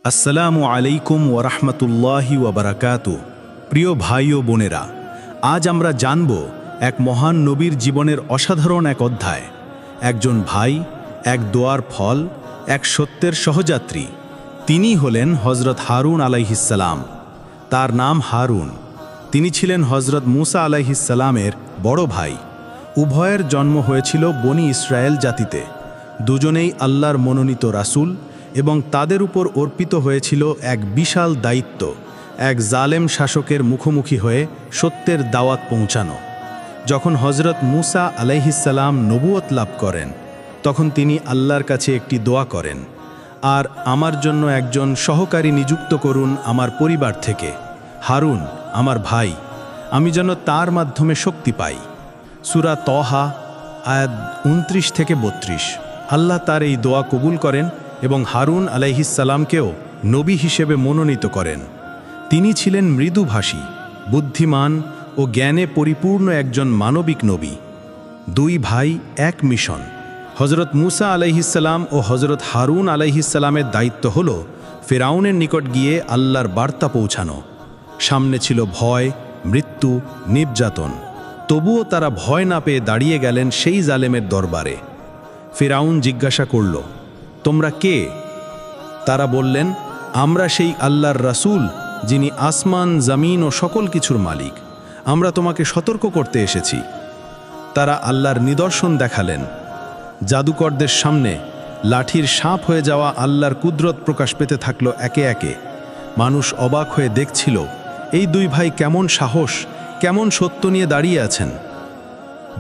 আসসালামু আলাইকুম ওরহমতুল্লাহি ওয়াবারাকাতু। প্রিয় ভাই ও বোনেরা, আজ আমরা জানব এক মহান নবীর জীবনের অসাধারণ এক অধ্যায়। একজন ভাই, এক দোয়ার ফল, এক সত্যের সহযাত্রী। তিনি হলেন হজরত হারুন আলাইহিসসালাম। তার নাম হারুন। তিনি ছিলেন হজরত মুসা আলাইহিসসালামের বড় ভাই। উভয়ের জন্ম হয়েছিল বনি ইসরায়েল জাতিতে। দুজনেই আল্লাহর মনোনীত রাসূল এবং তাদের উপর অর্পিত হয়েছিল এক বিশাল দায়িত্ব, এক জালেম শাসকের মুখোমুখি হয়ে সত্যের দাওয়াত পৌঁছানো। যখন হজরত মুসা আলাইহিসসালাম নবুয়ত লাভ করেন, তখন তিনি আল্লাহর কাছে একটি দোয়া করেন, আর আমার জন্য একজন সহকারী নিযুক্ত করুন আমার পরিবার থেকে, হারুন আমার ভাই, আমি যেন তার মাধ্যমে শক্তি পাই। সূরা তহা আয়াত 29-32। আল্লাহ তার এই দোয়া কবুল করেন এবং হারুন আলাইহিসসালামকেও নবী হিসেবে মনোনীত করেন। তিনি ছিলেন মৃদুভাষী, বুদ্ধিমান ও জ্ঞানে পরিপূর্ণ একজন মানবিক নবী। দুই ভাই, এক মিশন। হজরত মুসা আলাইহিসসালাম ও হজরত হারুন আলাইহিসসালামের দায়িত্ব হল ফেরাউনের নিকট গিয়ে আল্লাহর বার্তা পৌঁছানো। সামনে ছিল ভয়, মৃত্যু, নির্যাতন। তবুও তারা ভয় না পেয়ে দাঁড়িয়ে গেলেন সেই জালেমের দরবারে। ফেরাউন জিজ্ঞাসা করল, তোমরা কে? তারা বললেন, আমরা সেই আল্লাহর রাসূল, যিনি আসমান, জমিন ও সকল কিছুর মালিক। আমরা তোমাকে সতর্ক করতে এসেছি। তারা আল্লাহর নিদর্শন দেখালেন। জাদুকরদের সামনে লাঠির সাপ হয়ে যাওয়া আল্লাহর কুদরত প্রকাশ পেতে থাকল একে একে। মানুষ অবাক হয়ে দেখছিল, এই দুই ভাই কেমন সাহস, কেমন সত্য নিয়ে দাঁড়িয়ে আছেন।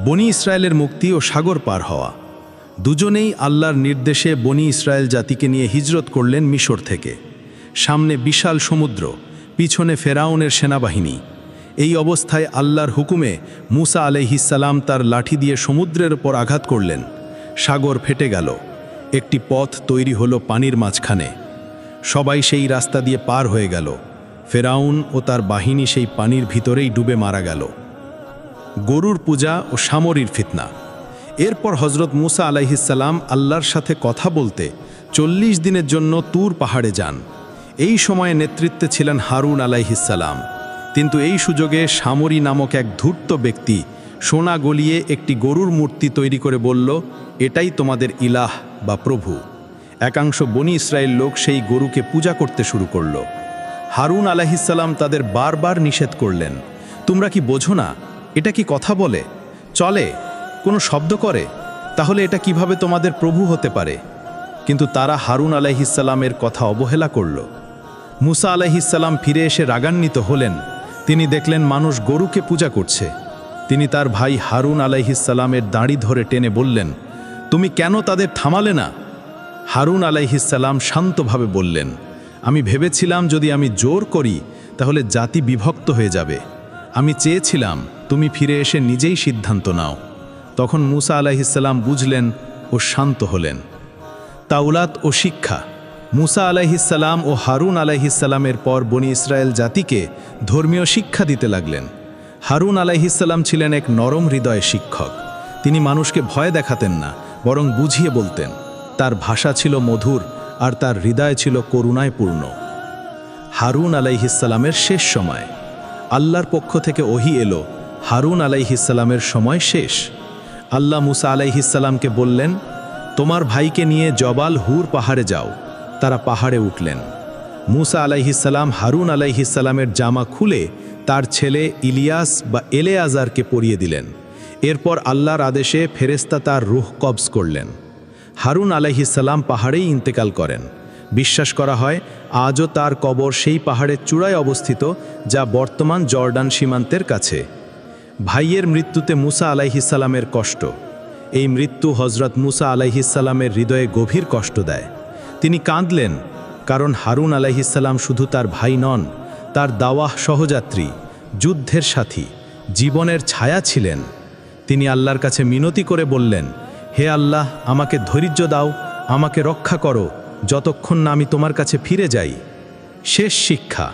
বনি ইসরায়েলের মুক্তি ও সাগর পার হওয়া। দুজনেই আল্লাহর নির্দেশে বনি ইসরায়েল জাতিকে নিয়ে হিজরত করলেন মিশর থেকে। সামনে বিশাল সমুদ্র, পিছনে ফেরাউনের সেনাবাহিনী। এই অবস্থায় আল্লাহর হুকুমে মুসা আলাইহিসসালাম তার লাঠি দিয়ে সমুদ্রের ওপর আঘাত করলেন। সাগর ফেটে গেল। একটি পথ তৈরি হলো পানির মাঝখানে। সবাই সেই রাস্তা দিয়ে পার হয়ে গেল। ফেরাউন ও তার বাহিনী সেই পানির ভিতরেই ডুবে মারা গেল। গরুর পূজা ও সামরির ফিতনা। এরপর হজরত মুসা আলাইহিসসালাম আল্লাহর সাথে কথা বলতে 40 দিনের জন্য তুর পাহাড়ে যান। এই সময়ে নেতৃত্বে ছিলেন হারুন আলাইহিসসালাম। কিন্তু এই সুযোগে সামরি নামক এক ধূর্ত ব্যক্তি সোনা গলিয়ে একটি গরুর মূর্তি তৈরি করে বলল, এটাই তোমাদের ইলাহ বা প্রভু। একাংশ বনি ইসরায়েল লোক সেই গরুকে পূজা করতে শুরু করল। হারুন আলাইহিসসালাম তাদের বারবার নিষেধ করলেন, তোমরা কি বোঝো না, এটা কি কথা বলে, চলে, কোনো শব্দ করে? তাহলে এটা কিভাবে তোমাদের প্রভু হতে পারে? কিন্তু তারা হারুন আলাইহিসসালামের কথা অবহেলা করল। মুসা আলাইহিসসালাম ফিরে এসে রাগান্বিত হলেন। তিনি দেখলেন মানুষ গরুকে পূজা করছে। তিনি তার ভাই হারুন আলাইহিসসালামের দাড়ি ধরে টেনে বললেন, তুমি কেন তাদের থামালে না? হারুন আলাইহিসসালাম শান্তভাবে বললেন, আমি ভেবেছিলাম যদি আমি জোর করি তাহলে জাতি বিভক্ত হয়ে যাবে। আমি চেয়েছিলাম তুমি ফিরে এসে নিজেই সিদ্ধান্ত নাও। তখন মুসা আলাইহিসসালাম বুঝলেন ও শান্ত হলেন। তাওরাত ও শিক্ষা। মুসা আলাইহিসসালাম ও হারুন আলাইহিসসালামের পর বনি ইসরায়েল জাতিকে ধর্মীয় শিক্ষা দিতে লাগলেন। হারুন আলাইহিসসালাম ছিলেন এক নরম হৃদয়ের শিক্ষক। তিনি মানুষকে ভয় দেখাতেন না, বরং বুঝিয়ে বলতেন। তার ভাষা ছিল মধুর আর তার হৃদয় ছিল করুণায় পূর্ণ। হারুন আলাইহিসসালামের শেষ সময়। আল্লাহর পক্ষ থেকে ওহী এলো, হারুন আলাইহিসসালামের সময় শেষ। আল্লাহ মুসা আলাইহিসসালামকে বললেন, তোমার ভাইকে নিয়ে জবাল হুর পাহাড়ে যাও। তারা পাহাড়ে উঠলেন। মুসা আলাইহিসসালাম হারুন আলাইহিসসালামের জামা খুলে তার ছেলে ইলিয়াস বা এলেয়াজারকে পরিয়ে দিলেন। এরপর আল্লাহর আদেশে ফেরেশতা তার রূহ কবজ করলেন। হারুন আলাইহিসসালাম পাহাড়েই ইন্তেকাল করেন। বিশ্বাস করা হয় আজও তার কবর সেই পাহাড়ের চূড়ায় অবস্থিত, যা বর্তমান জর্ডান সীমান্তের কাছে। ভাইয়ের মৃত্যুতে মুসা আলাইহিসসালামের কষ্ট। এই মৃত্যু হজরত মুসা আলাইহিসসালামের হৃদয়ে গভীর কষ্ট দেয়। তিনি কাঁদলেন, কারণ হারুন আলাইহিসসালাম শুধু তার ভাই নন, তার দাওয়াহ সহযাত্রী, যুদ্ধের সাথী, জীবনের ছায়া ছিলেন। তিনি আল্লাহর কাছে মিনতি করে বললেন, হে আল্লাহ, আমাকে ধৈর্য দাও, আমাকে রক্ষা করো, যতক্ষণ না আমি তোমার কাছে ফিরে যাই। শেষ শিক্ষা।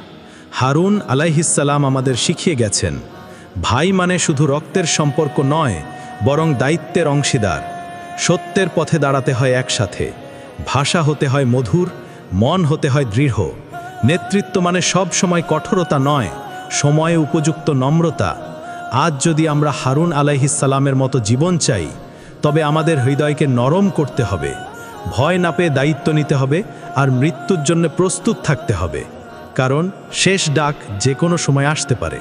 হারুন আলাইহিসসালাম আমাদের শিখিয়ে গেছেন, ভাই মানে শুধু রক্তের সম্পর্ক নয়, বরং দায়িত্বের অংশীদার। সত্যের পথে দাঁড়াতে হয় একসাথে। ভাষা হতে হয় মধুর, মন হতে হয় দৃঢ়। নেতৃত্ব মানে সব সময় কঠোরতা নয়, সময়ে উপযুক্ত নম্রতা। আজ যদি আমরা হারুন আলাইহিসসালামের মতো জীবন চাই, তবে আমাদের হৃদয়কে নরম করতে হবে, ভয় না পেয়ে দায়িত্ব নিতে হবে, আর মৃত্যুর জন্য প্রস্তুত থাকতে হবে, কারণ শেষ ডাক যে কোনো সময় আসতে পারে।